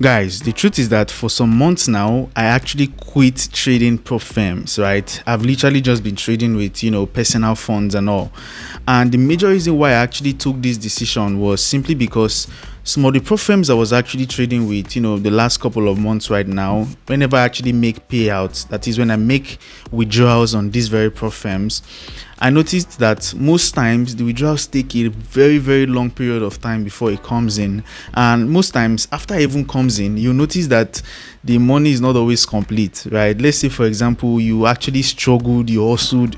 Guys, the truth is that for some months now, I actually quit trading prop firms, right? I've literally just been trading with, personal funds and all. And the major reason why I actually took this decision was simply because some of the prop firms I was actually trading with, the last couple of months right now, whenever I actually make payouts, that is when I make withdrawals on these very prop firms, I noticed that most times the withdrawals take a very, very long period of time before it comes in. And most times after it even comes in, you notice that the money is not always complete, right? Let's say, for example, you actually struggled, you hustled,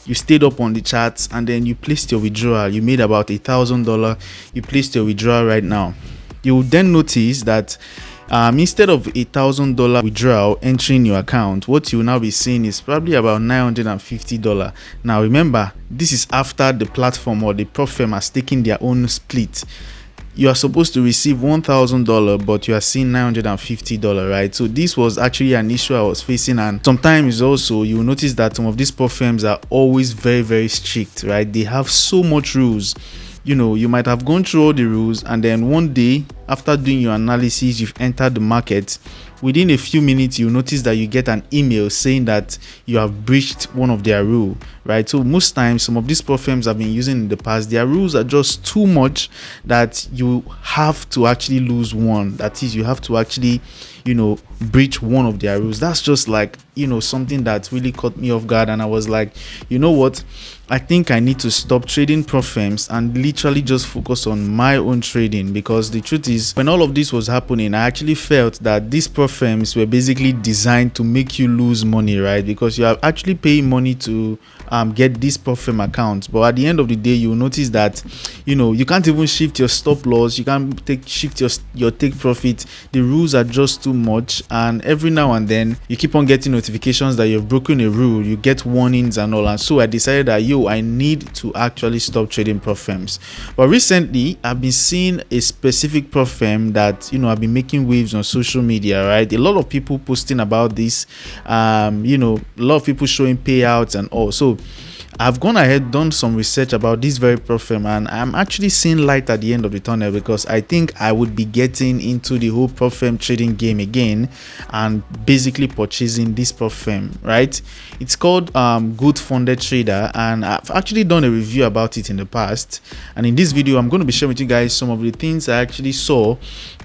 you stayed up on the charts, and then you placed your withdrawal. You made about $1,000. You placed your withdrawal right now. You will then notice that instead of $1,000 withdrawal entering your account, what you will now be seeing is probably about $950. Now remember, this is after the platform or the prop firm has taken their own split. You are supposed to receive $1,000, but you are seeing $950, right? So this was actually an issue I was facing. And sometimes also you will notice that some of these prop firms are always very, very strict, right? They have so much rules. You might have gone through all the rules, and then one day after doing your analysis, you've entered the market. Within a few minutes, you notice that you get an email saying that you have breached one of their rules, right? So most times, some of these prop firms have been using in the past, their rules are just too much that you have to actually lose one. That is, you have to actually, breach one of their rules. That's just like, something that really caught me off guard. And I was like, you know what? I think I need to stop trading prop firms and literally just focus on my own trading, because the truth is, when all of this was happening, I actually felt that these prop firms were basically designed to make you lose money, right? Because you are actually paying money to get these prop firm accounts, but at the end of the day, you will notice that you can't even shift your stop loss, you can't shift your take profit. The rules are just too much, and every now and then you keep on getting notifications that you've broken a rule, you get warnings and all. And so I decided that I need to actually stop trading prop firms. But recently I've been seeing a specific prop firm that I've been making waves on social media, right? A lot of people posting about this, a lot of people showing payouts and all. So I've gone ahead, done some research about this very prop firm, and I'm actually seeing light at the end of the tunnel, because I think I would be getting into the whole prop firm trading game again and basically purchasing this prop firm, right? It's called Good Funded Trader, and I've actually done a review about it in the past. And in this video, I'm going to be sharing with you guys some of the things I actually saw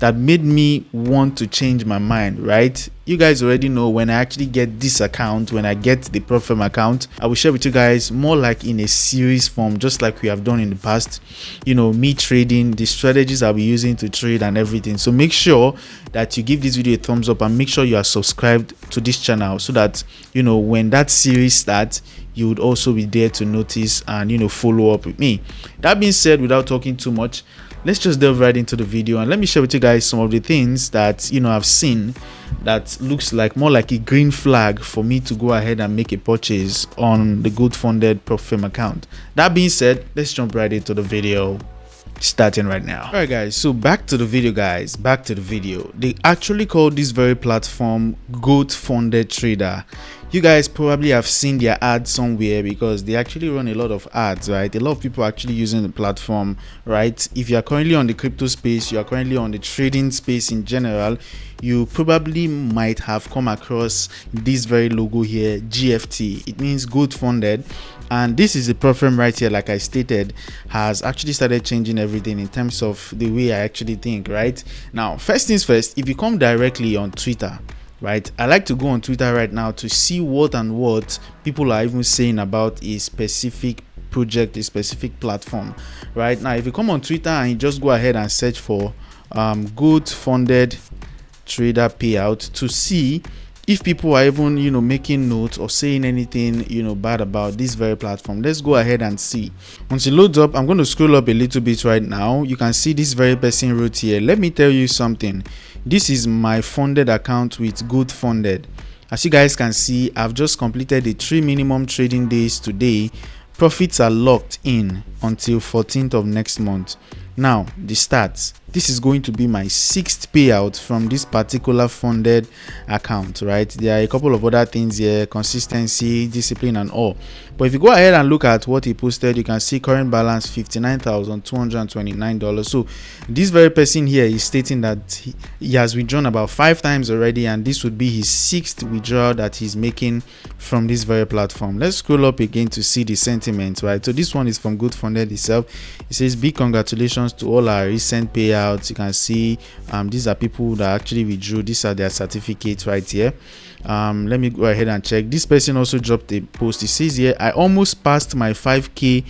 that made me want to change my mind, right? You guys already know, when I actually get this account, when I get the prop firm account, I will share with you guys more like in a series form, just like we have done in the past, me trading, the strategies I'll be using to trade and everything. So make sure that you give this video a thumbs up, and make sure you are subscribed to this channel, so that when that series starts, you would also be there to notice and follow up with me. That being said, without talking too much, let's just delve right into the video, and let me share with you guys some of the things that I've seen that looks like more like a green flag for me to go ahead and make a purchase on the Good Funded prop firm account. That being said, let's jump right into the video, starting right now. All right, guys, so back to the video. They actually call this very platform Good Funded Trader. You guys probably have seen their ads somewhere, because they actually run a lot of ads, right? A lot of people are actually using the platform, right? If you are currently on the crypto space, you are currently on the trading space in general, you probably might have come across this very logo here, GFT. It means Good Funded. And this is the prop firm right here, like I stated, has actually started changing everything in terms of the way I actually think, right? Now, first things first, if you come directly on Twitter, right, I like to go on Twitter right now to see what people are even saying about a specific project, a specific platform. Right now, if you come on Twitter and you just go ahead and search for Good Funded Trader Payout, to see if people are even making notes or saying anything bad about this very platform. Let's go ahead and see. Once it loads up, I'm going to scroll up a little bit right now. You can see this very person wrote here, "Let me tell you something. This is my funded account with Good Funded. As you guys can see, I've just completed the 3 minimum trading days today. Profits are locked in until 14th of next month. Now, the stats. this is going to be my 6th payout from this particular funded account, right? There are a couple of other things here: consistency, discipline, and all. But if you go ahead and look at what he posted, you can see current balance $59,229. So this very person here is stating that he has withdrawn about 5 times already, and this would be his 6th withdrawal that he's making from this very platform. Let's scroll up again to see the sentiment, right? So this one is from Good Funded itself. It says, big congratulations to all our recent payouts. You can see these are people that actually withdrew. These are their certificates right here. Let me go ahead and check. This person also dropped a post. It says here, I almost passed my 5k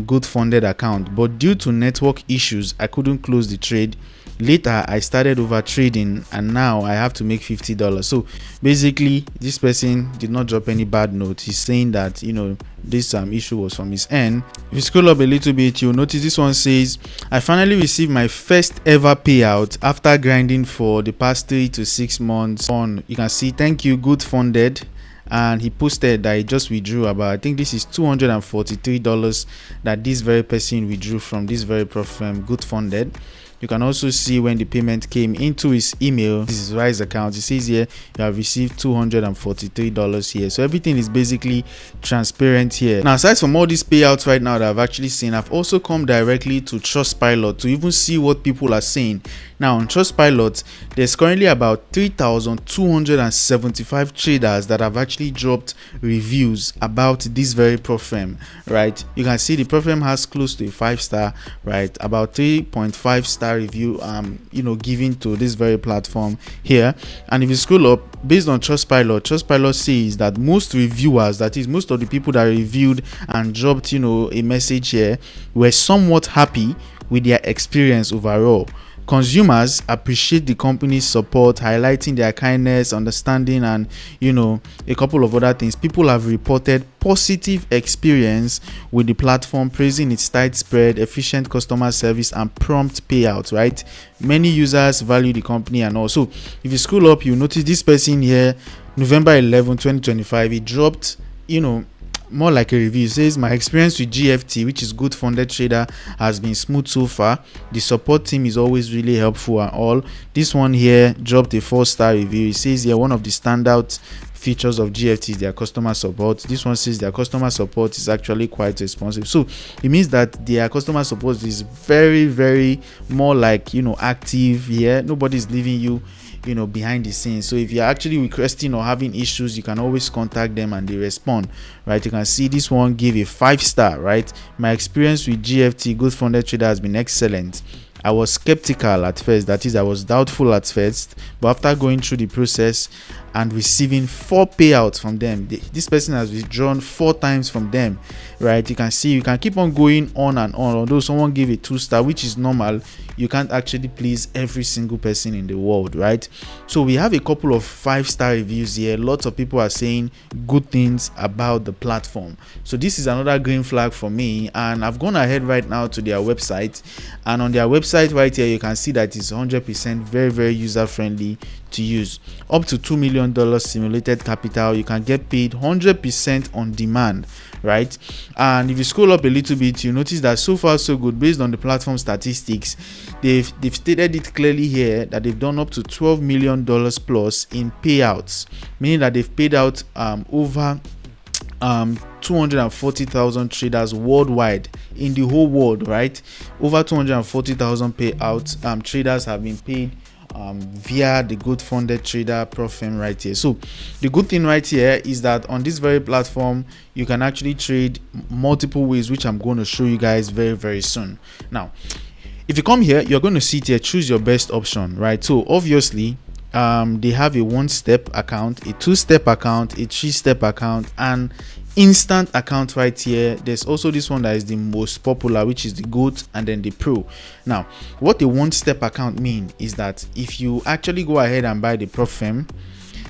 Good Funded account, but due to network issues I couldn't close the trade. Later I started over trading and now I have to make $50. So basically this person did not drop any bad note. He's saying that, you know, this issue was from his end. If you scroll up a little bit, you'll notice this one says, I finally received my first ever payout after grinding for the past 3 to 6 months. You can see, thank you Good Funded. And he posted that he just withdrew about, I think this is $243 that this very person withdrew from this very firm, Good Funded. You can also see when the payment came into his email. This is Rise account. It says here you have received $243 here. So everything is basically transparent here. Now, aside from all these payouts right now that I've actually seen, I've also come directly to Trustpilot to even see what people are saying. Now on Trustpilot, there's currently about 3,275 traders that have actually dropped reviews about this very firm, right? You can see the firm has close to a 5-star, right? About 3.5-star review given to this very platform here. And if you scroll up, based on Trustpilot says that most reviewers, that is most of the people that reviewed and dropped a message here, were somewhat happy with their experience overall. Consumers appreciate the company's support, highlighting their kindness, understanding, and a couple of other things. People have reported positive experience with the platform, praising its tight spread, efficient customer service, and prompt payouts, right? Many users value the company. And also, if you scroll up, you notice this person here, November 11 2025, he dropped more like a review. It says, my experience with GFT, which is Good Funded Trader, has been smooth so far. The support team is always really helpful and all. This one here dropped a 4-star review. It says here, one of the standout features of GFT is their customer support. This one says their customer support is actually quite responsive. So it means that their customer support is very, very more like active here. Nobody's leaving you behind the scenes. So if you're actually requesting or having issues, you can always contact them and they respond, right? You can see this one gave a 5-star, right? My experience with GFT, Good Funded Trader, has been excellent. I was skeptical at first, that is, I was doubtful at first, but after going through the process and receiving 4 payouts from them, this person has withdrawn 4 times from them, right? You can see you can keep on going on and on. Although someone gave a 2-star, which is normal, you can't actually please every single person in the world, right? So we have a couple of 5-star reviews here. Lots of people are saying good things about the platform. So this is another green flag for me, and I've gone ahead right now to their website, and on their website right here you can see that it's 100% very, very user friendly to use. Up to $2 million simulated capital. You can get paid 100% on demand, right? And if you scroll up a little bit, you notice that so far so good. Based on the platform statistics, they've stated it clearly here that they've done up to $12 million plus in payouts, meaning that they've paid out over 240,000 traders worldwide, in the whole world, right? Over 240,000 payout traders have been paid via the Good Funded Trader firm right here. So the good thing right here is that on this very platform you can actually trade multiple ways, which I'm going to show you guys very, very soon. Now if you come here, you're going to see it here, choose your best option, right? So obviously they have a 1-step account, a 2-step account, a 3-step account, and instant account right here. There's also this one that is the most popular, which is the GOAT, and then the Pro. Now what a 1-step account mean is that if you actually go ahead and buy the firm,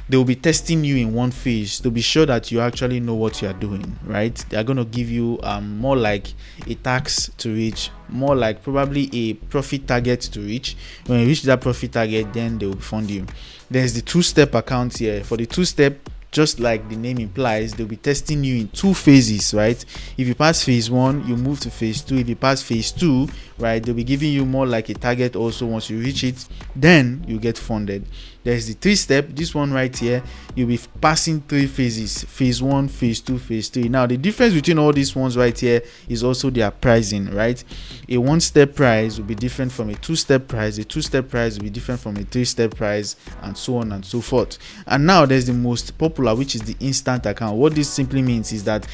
they will be testing you in one phase to be sure that you actually know what you are doing, right? They are going to give you more like a tax to reach, more like probably a profit target to reach. When you reach that profit target, then they will fund you. There's the 2-step account here. For the 2-step, just like the name implies, they'll be testing you in 2 phases, right? If you pass phase 1, you move to phase 2. If you pass phase 2, right? They'll be giving you more like a target also. Once you reach it, then you get funded. There's the 3-step, this one right here. You'll be passing 3 phases: phase 1, phase 2, phase 3. Now the difference between all these ones right here is also their pricing, right? A 1-step price will be different from a 2-step price, a 2-step price will be different from a 3-step price, and so on and so forth. And now there's the most popular, which is the instant account. What this simply means is that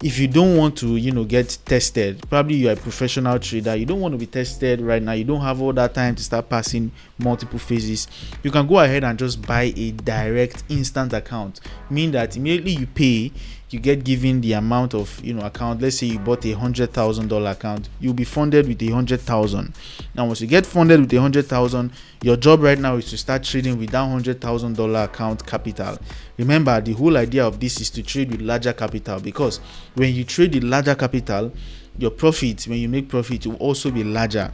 if you don't want to get tested, probably you're a professional trader, you don't want to be tested right now, you don't have all that time to start passing multiple phases, you can go ahead and just buy a direct instant account, meaning that immediately you pay, you get given the amount of account. Let's say you bought a $100,000 account, you'll be funded with 100,000. Now once you get funded with 100,000, your job right now is to start trading with that $100,000 account capital. Remember, the whole idea of this is to trade with larger capital, because when you trade with larger capital, your profit, when you make profit, will also be larger.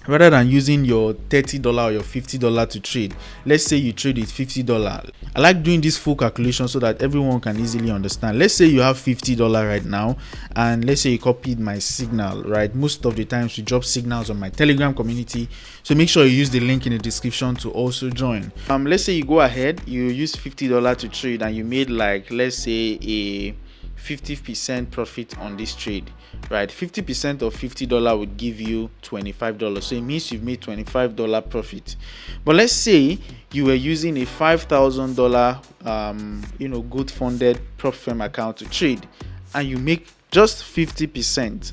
Rather than using your $30 or your $50 to trade, let's say you trade with $50. I like doing this full calculation so that everyone can easily understand. Let's say you have $50 right now, and let's say you copied my signal, right? Most of the times we drop signals on my Telegram community, so make sure you use the link in the description to also join. Let's say you go ahead, you use $50 to trade, and you made, like, let's say a 50% profit on this trade, right? 50% of $50 would give you $25, so it means you've made $25 profit. But let's say you were using a $5,000 good funded prop firm account to trade, and you make just 50%.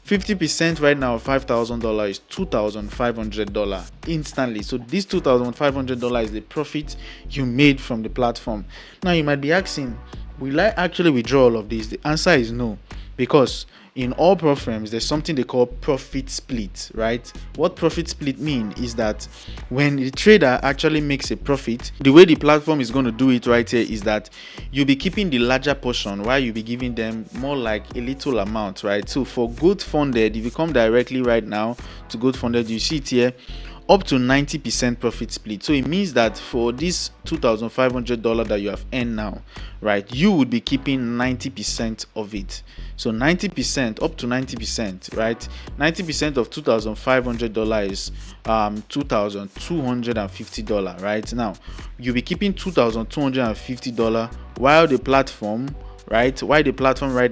50% right now of $5,000 is $2,500 instantly. So this $2,500 is the profit you made from the platform. Now you might be asking, will I actually withdraw all of this? The answer is no, because in all prop firms there's something they call profit split, right? What profit split mean is that when the trader actually makes a profit, the way the platform is going to do it right here is that you'll be keeping the larger portion while you'll be giving them more like a little amount, right? So for Goat Funded, if you come directly right now to Goat Funded, you see it here, up to 90% profit split. So it means that for this $2,500 that you have earned now, right, you would be keeping 90% of it. So 90%, up to 90%, right? 90% of $2,500 is $2,250, right? Now you'll be keeping $2,250 while the platform right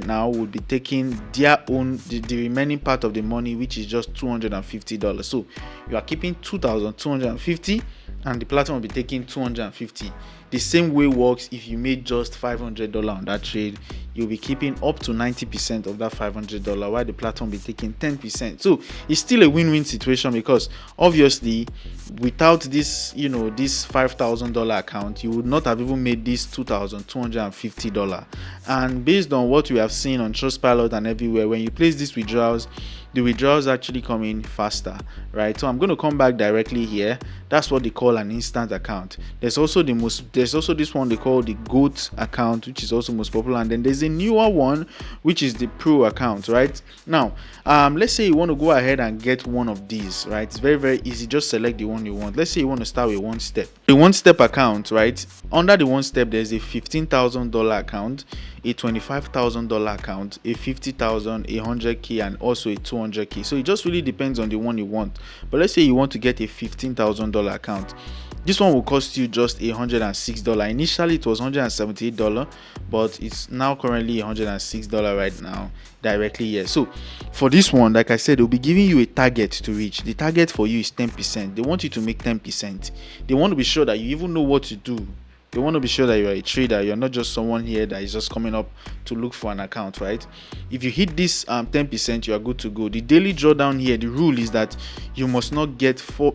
now would be taking their own the remaining part of the money, which is just $250. So you are keeping $2,250 and the platform will be taking $250. The same way works if you made just $500 on that trade, you'll be keeping up to 90% of that $500 while the platform will be taking 10%. So it's still a win-win situation, because obviously without this this $5,000 account, you would not have even made this $2,250. And based on what we have seen on Trustpilot and everywhere, when you place these withdrawals, the withdrawals actually come in faster, right? So I'm going to come back directly here. That's what they call an instant account. There's also this one they call the Goat account, which is also most popular, and then there's a newer one which is the Pro account, right? Now let's say you want to go ahead and get one of these, right? It's very, very easy. Just select the one you want. Let's say you want to start with 1-step. The 1-step account, right? Under the 1-step there's a $15,000 account, a $25,000 account, a $50,000, a $100K, and also a $200K. So it just really depends on the one you want. But let's say you want to get a $15,000 account. This one will cost you just $106. Initially it was $178, but it's now currently $106 right now directly here. So for this one, like I said, they'll be giving you a target to reach. The target for you is 10%. They want you to make 10%. They want to be sure that you even know what to do. They want to be sure that you're a trader. You're not just someone here that is just coming up to look for an account, right? If you hit this 10%, you are good to go. The daily drawdown here, the rule is that you must not get higher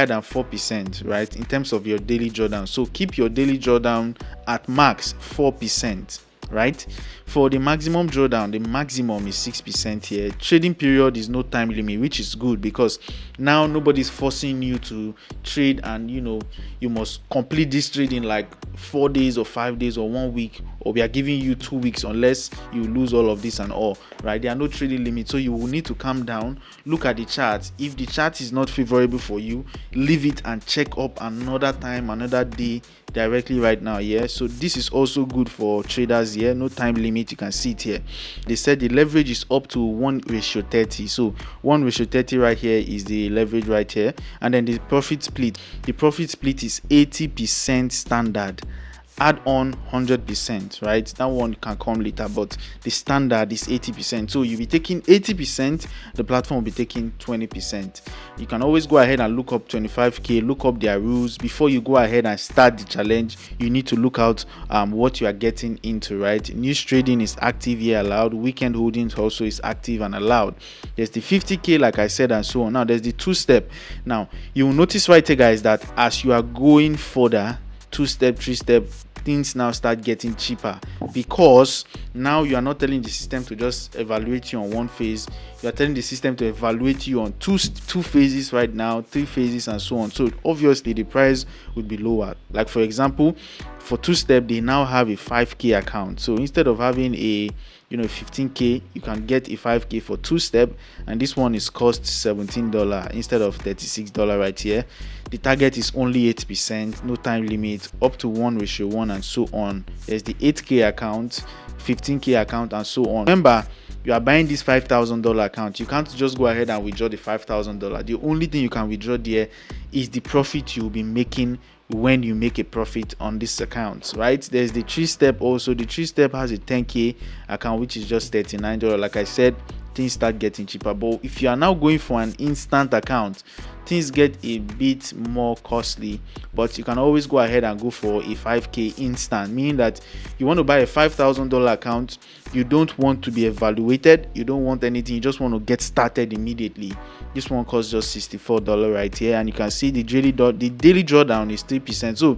than 4%, right, in terms of your daily drawdown. So keep your daily drawdown at max 4%, right? For the maximum drawdown, the maximum is 6% here. Trading period is no time limit, which is good, because now nobody's forcing you to trade and you must complete this trade in like 4 days or 5 days or 1 week, or we are giving you 2 weeks unless you lose all of this and all, right? There are no trading limits, so you will need to calm down, look at the chart. If the chart is not favorable for you, leave it and check up another time, another day, directly right now here. So this is also good for traders here. No time limit, you can see it here. They said the leverage is up to 1:30. So 1:30 right here is the leverage right here. And then the profit split is 80% standard, add on 100%, right? That one can come later, but the standard is 80%. So you'll be taking 80%, the platform will be taking 20%. You can always go ahead and look up 25k, look up their rules before you go ahead and start the challenge. You need to look out what you are getting into, right? News trading is active here, allowed. Weekend holdings also is active and allowed. There's the 50k, like I said, and so on. Now there's the two-step. Now you will notice right here, guys, that as you are going further, two-step, three-step, things now start getting cheaper, because now you are not telling the system to just evaluate you on one phase. You are telling the system to evaluate you on two phases right now, 3 phases, and so on. So obviously the price would be lower. Like for example, for two-step, they now have a 5k account. So instead of having a 15k, you can get a 5k for two-step, and this one is cost $17 instead of $36 right here. The target is only 8%, no time limit, up to 1:1, and so on. There's the 8k account, 15k account, and so on. Remember, you are buying this $5,000 account. You can't just go ahead and withdraw the $5,000. The only thing you can withdraw there is the profit you'll be making when you make a profit on this account, right? There's the three-step also. The three-step has a 10k account, which is just $39. Like I said, things start getting cheaper. But if you are now going for an instant account, things get a bit more costly. But you can always go ahead and go for a 5k instant, meaning that you want to buy a $5,000 account. You don't want to be evaluated, you don't want anything, you just want to get started immediately. This one costs just $64 right here, and you can see the daily drawdown is 3%. So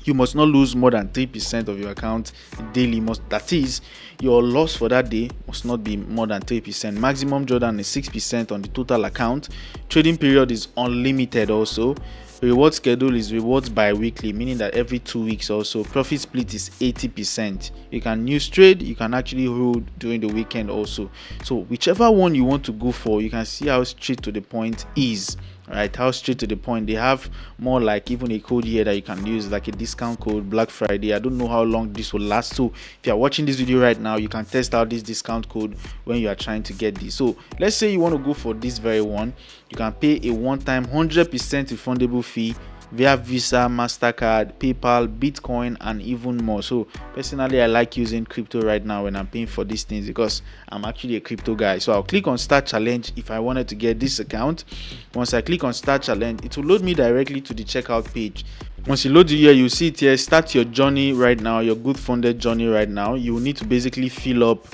you must not lose more than 3% of your account daily. That is, your loss for that day must not be more than 3%. Maximum drawdown is 6% on the total account. Trading period is unlimited also. Reward schedule is rewards bi-weekly, meaning that every 2 weeks also. Profit split is 80%. You can news trade, you can actually hold during the weekend also. So whichever one you want to go for, you can see how straight to the point is. Right, how straight to the point. They have more like even a code here that you can use, like a discount code, Black Friday. I don't know how long this will last, so if you are watching this video right now, you can test out this discount code when you are trying to get this. So let's say you want to go for this very one, you can pay a one-time 100% refundable fee via Visa, MasterCard, PayPal, Bitcoin, and even more. So personally, I like using crypto right now when I'm paying for these things, because I'm actually a crypto guy. So I'll click on Start Challenge if I wanted to get this account. Once I click on Start Challenge, it will load me directly to the checkout page. Once you load you here, you see it here, start your journey right now, your good funded journey right now. You will need to basically fill up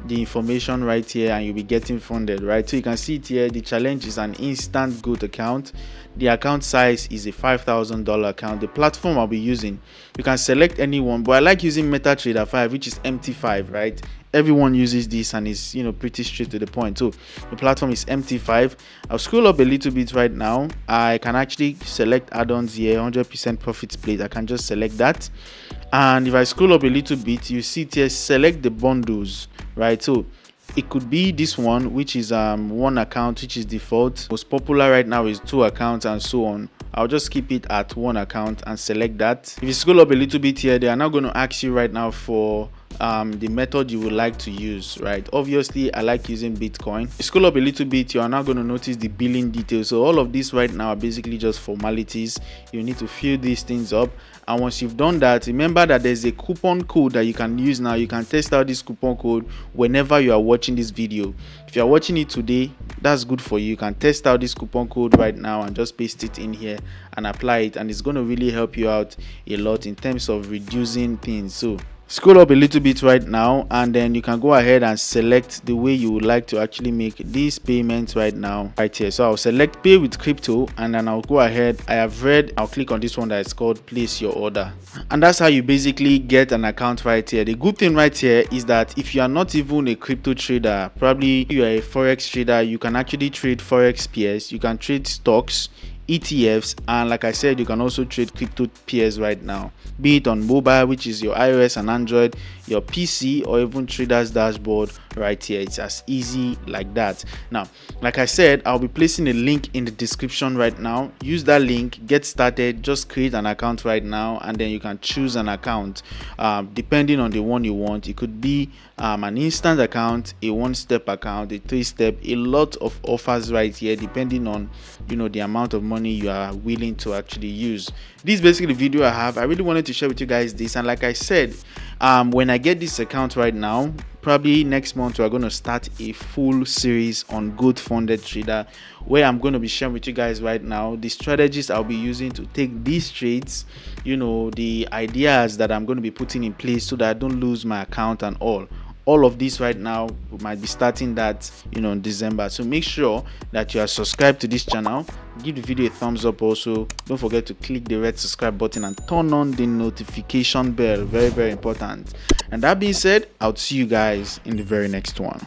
the information right here, and you'll be getting funded, right? So you can see it here, the challenge is an instant good account. The account size is a $5,000 account. The platform I'll be using, you can select anyone, but I like using MetaTrader 5, which is MT5, right? Everyone uses this and it's pretty straight to the point. So the platform is MT5. I'll scroll up a little bit right now. I can actually select add-ons here, 100% profit split. I can just select that, and if I scroll up a little bit, you see it here, select the bundles, right? So it could be this one, which is one account, which is default. Most popular right now is 2 accounts, and so on. I'll just keep it at 1 account and select that. If you scroll up a little bit here, they are now going to ask you right now for the method you would like to use, right? Obviously, I like using Bitcoin. If you scroll up a little bit, you are now going to notice the billing details. So all of this right now are basically just formalities. You need to fill these things up, and once you've done that, remember that there's a coupon code that you can use now. You can test out this coupon code whenever you are watching this video. If you are watching it today, that's good for you. You can test out this coupon code right now and just paste it in here and apply it, and it's going to really help you out a lot in terms of reducing things. So scroll up a little bit right now, and then you can go ahead and select the way you would like to actually make these payments right now right here. So I'll select pay with crypto, and then I'll go ahead. I'll click on this one that is called place your order, and that's how you basically get an account right here. The good thing right here is that if you are not even a crypto trader, probably you are a forex trader, you can actually trade forex pairs, you can trade stocks, ETFs, and like I said, you can also trade crypto pairs right now, be it on mobile, which is your iOS and Android, your PC, or even Traders Dashboard right here. It's as easy like that. Now, like I said, I'll be placing a link in the description right now. Use that link, get started, just create an account right now, and then you can choose an account depending on the one you want. It could be an instant account, a one-step account, a three-step, a lot of offers right here depending on the amount of money you are willing to actually use. This is basically the video I have. I really wanted to share with you guys this, and like I said, when I get this account right now, probably next month we're going to start a full series on good funded trader, where I'm going to be sharing with you guys right now the strategies I'll be using to take these trades, the ideas that I'm going to be putting in place so that I don't lose my account and all of this right now. We might be starting that in December. So make sure that you are subscribed to this channel. Give the video a thumbs up. Also, don't forget to click the red subscribe button and turn on the notification bell. Very, very important. And that being said, I'll see you guys in the very next one.